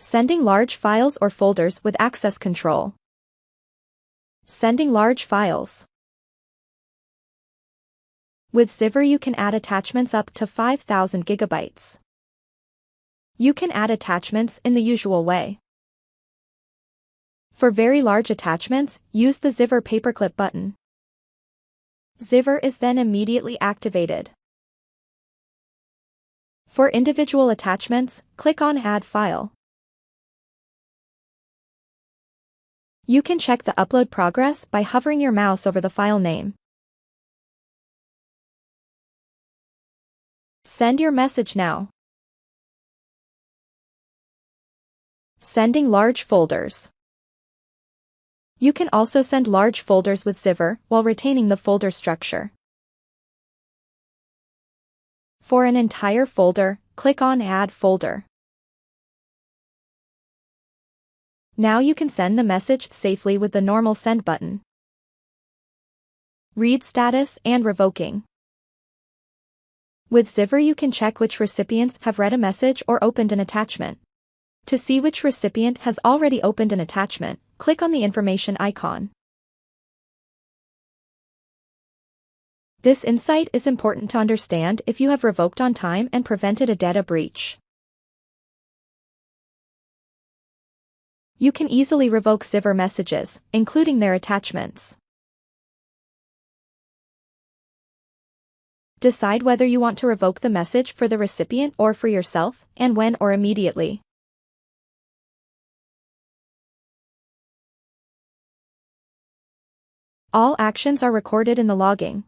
Sending large files or folders with access control. Sending large files. With Zivver you can add attachments up to 5,000 gigabytes. You can add attachments in the usual way. For very large attachments, use the Zivver paperclip button. Zivver is then immediately activated. For individual attachments, click on Add File. You can check the upload progress by hovering your mouse over the file name. Send your message now. Sending large folders. You can also send large folders with Zivver while retaining the folder structure. For an entire folder, click on Add Folder. Now you can send the message safely with the normal send button. Read status and revoking. With Zivver you can check which recipients have read a message or opened an attachment. To see which recipient has already opened an attachment, click on the information icon. This insight is important to understand if you have revoked on time and prevented a data breach. You can easily revoke Zivver messages, including their attachments. Decide whether you want to revoke the message for the recipient or for yourself, and when or immediately. All actions are recorded in the logging.